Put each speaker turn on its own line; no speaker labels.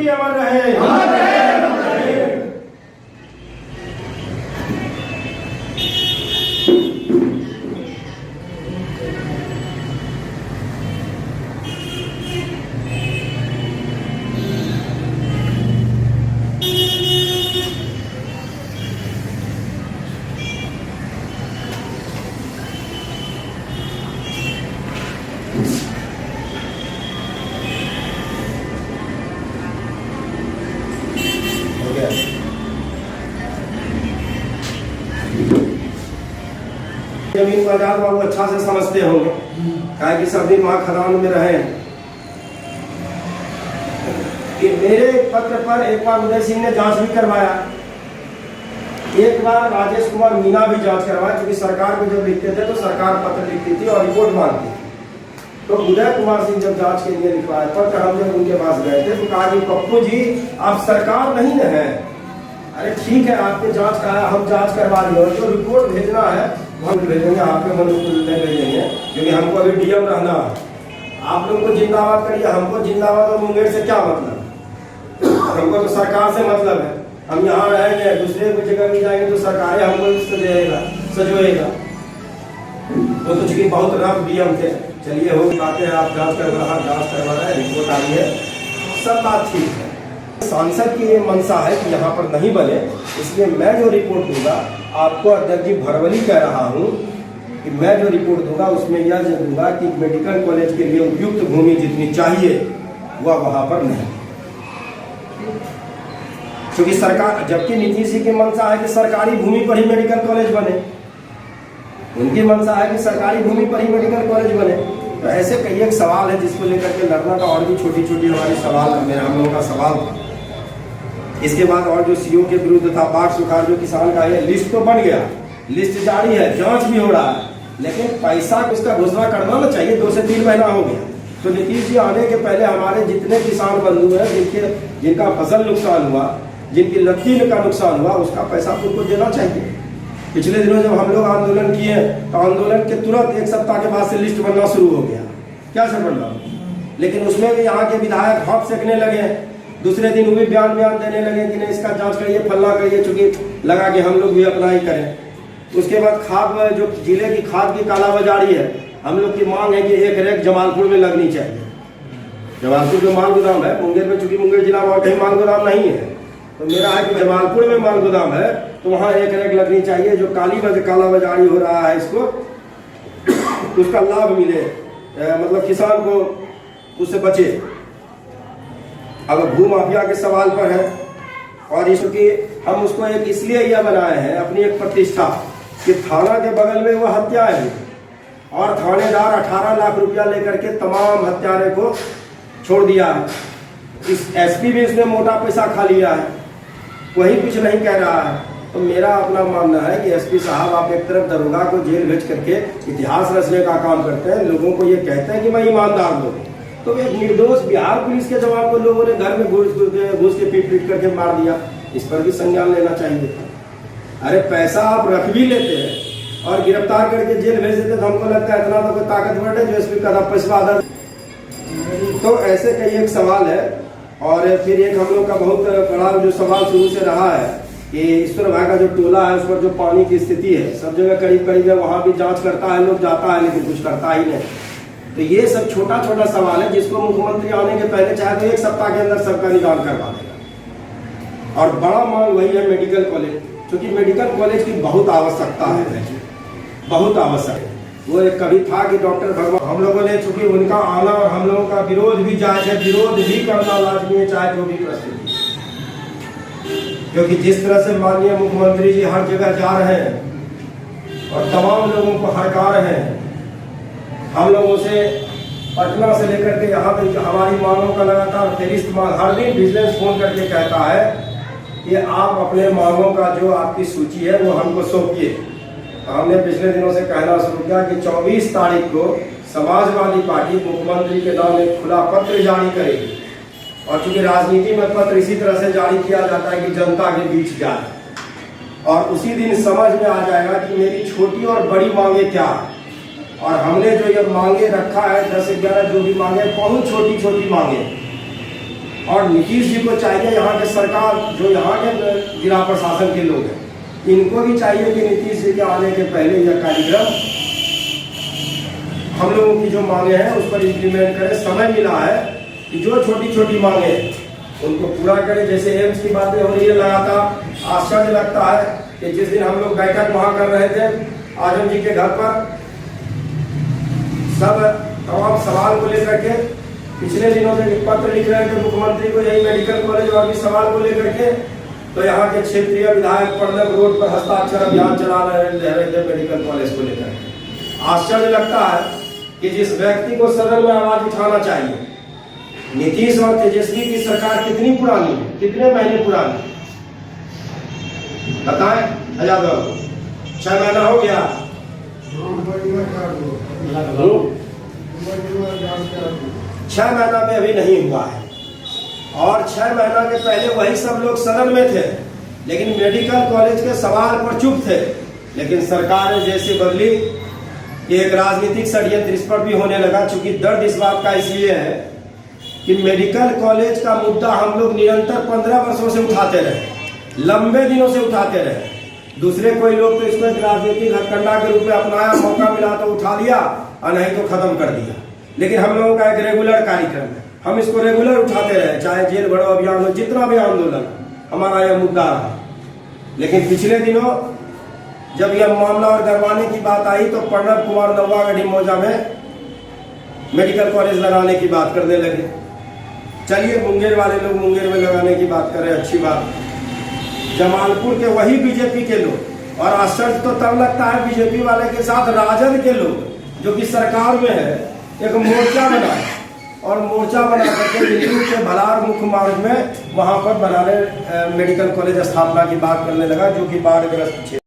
मुख्यमंत्री अमर रहे। जमीन बाजार बाबू अच्छा से समझते होंगे, कहा कि सब दिन वहां खदान में रहे। कि मेरे पत्र पर एक बार उदय सिंह ने जांच भी करवाया, एक बार राजेश कुमार मीणा भी जांच करवाया, क्योंकि सरकार को जब लिखते थे तो सरकार पत्र लिखती थी और रिपोर्ट मांगती थी। तो उदय कुमार सिंह जब जांच के लिए लिखवाया पत्र, हम जब उनके पास गए थे तो कहा कि पप्पू जी आप सरकार नहीं न है। अरे ठीक है, आपने जांच कहा, हम जांच करवा देंगे और जो रिपोर्ट भेजना है हम भेजेंगे, आपके मन नहीं भेजेंगे, क्योंकि हमको अभी डीएम रहना है। आप लोग को जिंदाबाद करिए, हमको जिंदाबाद और मुंगेर से क्या मतलब? हमको तो सरकार से मतलब है। हम यहाँ रहेंगे, दूसरे को जगह भी जाएंगे तो सरकार हमको सजोएगा। वो तो चूंकि बहुत रफ डीएम थे। चलिए हो बातें हैं, आप जांच करवा रहे हैं, रिपोर्ट आई है, सब बात ठीक है। सांसद की ये मंशा है कि यहाँ पर नहीं बने, इसलिए मैं जो रिपोर्ट दूंगा, आपको अध्यक्ष जी भरवली कह रहा हूँ कि मैं जो रिपोर्ट दूंगा उसमें यह दूंगा कि मेडिकल कॉलेज के लिए उपयुक्त भूमि जितनी चाहिए वह वहाँ पर नहीं। क्योंकि सरकार, जबकि नीतीश जी की मंशा है कि सरकारी भूमि पर ही मेडिकल कॉलेज बने, उनकी मंशा है कि सरकारी भूमि पर ही मेडिकल कॉलेज बने। तो ऐसे कई एक सवाल है जिसको लेकर के लड़ना था, और भी छोटी छोटी हमारी सवाल हम लोगों का सवाल था। इसके बाद और जो सीओ के विरुद्ध था, बाढ़ सुखाड़ जो किसान का है, लिस्ट तो बन गया, लिस्ट जारी है, जांच भी हो रहा है, लेकिन पैसा उसका घोषणा करना ना चाहिए। 2 से 3 महीना हो गया। तो नीतीश जी आने के पहले हमारे जितने किसान बंधु हैं जिनका फसल नुकसान हुआ, जिनकी लत्ती का नुकसान हुआ, उसका पैसा उनको देना चाहिए। पिछले दिनों जब हम लोग आंदोलन किए तो आंदोलन के तुरंत 1 सप्ताह के बाद से लिस्ट बनना शुरू हो गया। क्या सर बन रहा, लेकिन उसमें भी यहाँ के विधायक भाप सेकने लगे। दूसरे दिन वो भी बयान देने लगे कि नहीं इसका जांच करिए, फलना करिए, चूंकि लगा कि हम लोग भी अपना ही करें। उसके बाद खाद, जो जिले की खाद की कालाबाजारी है, हम लोग की मांग है कि एक रैक जमालपुर में लगनी चाहिए। जमालपुर में माल गोदाम है, मुंगेर में, चूंकि मुंगेर जिला में और कहीं माल गोदाम नहीं है, तो मेरा है कि जमालपुर में माल गोदाम है तो वहाँ एक रैक लगनी चाहिए। जो कालाबाजारी हो रहा है इसको उसका लाभ मिले, मतलब किसान को उससे बचे। अब भू माफिया के सवाल पर है, और इसकी हम उसको एक इसलिए यह बनाए हैं अपनी एक प्रतिष्ठा कि थाना के बगल में वो हत्या है और थानेदार 18 लाख रुपया लेकर के तमाम हत्यारे को छोड़ दिया है। इस एसपी भी इसमें मोटा पैसा खा लिया है, वही कुछ नहीं कह रहा है। तो मेरा अपना मानना है कि एसपी साहब आप एक तरफ दरोगा को जेल भेज करके इतिहास रचने का काम करते हैं, लोगों को ये कहते हैं कि मैं ईमानदार लोग, तो एक निर्दोष बिहार पुलिस के जवान को लोगों ने घर में घुस के पीट करके मार दिया। इस पर भी संज्ञान लेना चाहिए था। अरे पैसा आप रख भी लेते हैं और गिरफ्तार करके जेल भेज देते तो हमको लगता है इतना तो कोई ताकतवर है जो एसपी का पैसा आधा। तो ऐसे कई एक सवाल है। और फिर एक हम लोग का बहुत बड़ा जो सवाल शुरू से रहा है कि ईश्वर भाई का जो टोला है उस पर जो पानी की स्थिति है, सब जगह करीब है, वहाँ भी जांच करता है, लोग जाता है लेकिन कुछ करता ही नहीं। तो ये सब छोटा छोटा सवाल है जिसको मुख्यमंत्री आने के पहले चाहे तो 1 सप्ताह के अंदर सबका निदान करवा देगा। और बड़ा मांग वही है मेडिकल कॉलेज, क्योंकि मेडिकल कॉलेज की बहुत आवश्यकता है, बहुत आवश्यक है। वो एक कभी था कि डॉक्टर भगवान, हम लोगों ने चूंकि उनका आना और हम लोगों का विरोध भी जायज है, विरोध भी करना लाजमी है चाहे जो भी परिस्थिति, क्योंकि जिस तरह से माननीय मुख्यमंत्री जी हर जगह जा रहे हैं और तमाम लोगों को हड़का रहे हैं, हम लोगों से पटना से लेकर के यहाँ तक हमारी मांगों का लगातार फेरिस्त मांग, हर दिन विजिलेंस फोन करके कहता है कि आप अपने मांगों का जो आपकी सूची है वो हमको सौंपिए। तो हमने पिछले दिनों से कहना शुरू किया कि 24 तारीख को समाजवादी पार्टी मुख्यमंत्री के नाम एक खुला पत्र जारी करेगी। और चूंकि राजनीति में पत्र इसी तरह से जारी किया जाता है कि जनता के बीच जाए, और उसी दिन समझ में आ जाएगा कि मेरी छोटी और बड़ी मांगे क्या है। और हमने जो ये मांगे रखा है 10-11 जो भी मांगे, बहुत छोटी छोटी मांगे, और नीतीश जी को चाहिए, यहाँ के सरकार जो यहाँ के जिला प्रशासन के लोग हैं, इनको भी चाहिए कि नीतीश जी के आने के पहले यह कार्यक्रम हम लोगों की जो मांगे हैं उस पर इम्प्लीमेंट करें। समय मिला है कि जो छोटी छोटी मांगे हैं उनको पूरा करें। जैसे एम्स की बातें हो रही है लगातार, आश्चर्य लगता है कि जिस दिन हम लोग बैठक वहाँ कर रहे थे आजम जी के घर पर, सब तमाम सवाल को लेकर के पिछले दिनों में पत्र लिख रहे थे मुख्यमंत्री को, यही मेडिकल कॉलेज और भी सवाल को लेकर के, तो यहाँ के क्षेत्रीय विधायक पढ़लक रोड पर हस्ताक्षर अभियान चला रहे थे मेडिकल कॉलेज को लेकर। आश्चर्य लगता है कि जिस व्यक्ति को सदन में आवाज उठाना चाहिए, नीतीश और तेजस्वी की सरकार कितनी पुरानी है, कितने महीने पुरानी बताएं आजाद बाबू? 6 महीना हो गया। 6 महीना में अभी नहीं हुआ है, और 6 महीना के पहले वही सब लोग सदन में थे, लेकिन मेडिकल कॉलेज के सवाल पर चुप थे। लेकिन सरकार ने जैसे बदली कि एक राजनीतिक षड्यंत्र इस पर भी होने लगा। चूंकि दर्द इस बात का इसलिए है कि मेडिकल कॉलेज का मुद्दा हम लोग निरंतर 15 वर्षों से उठाते रहे, लंबे दिनों से उठाते रहे। दूसरे कोई लोग तो इसको एक राजनीतिक हथकंडा के रूप में अपनाया, मौका मिला तो उठा लिया और नहीं तो खत्म कर दिया। लेकिन हम लोगों का एक रेगुलर कार्यक्रम है, हम इसको रेगुलर उठाते रहे, चाहे जेल भरो अभियान हो, जितना भी आंदोलन हमारा यह मुद्दा रहा। लेकिन पिछले दिनों जब यह मामला और गरमाने की बात आई तो प्रणब कुमार नौवागढ़ी मौजा में मेडिकल कॉलेज लगाने की बात करने लगे। चलिए, मुंगेर वाले लोग मुंगेर में लगाने की बात कर रहे हैं, अच्छी बात। जमालपुर के वही बीजेपी के लोग, और आश्चर्य तो तब लगता है बीजेपी वाले के साथ राजद के लोग जो कि सरकार में है, एक मोर्चा बनाए और मोर्चा बना करके दिल्ली के भलार मुख्य मार्ग में वहां पर बनाने मेडिकल कॉलेज स्थापना की बात करने लगा, जो कि बाढ़ग्रस्त क्षेत्र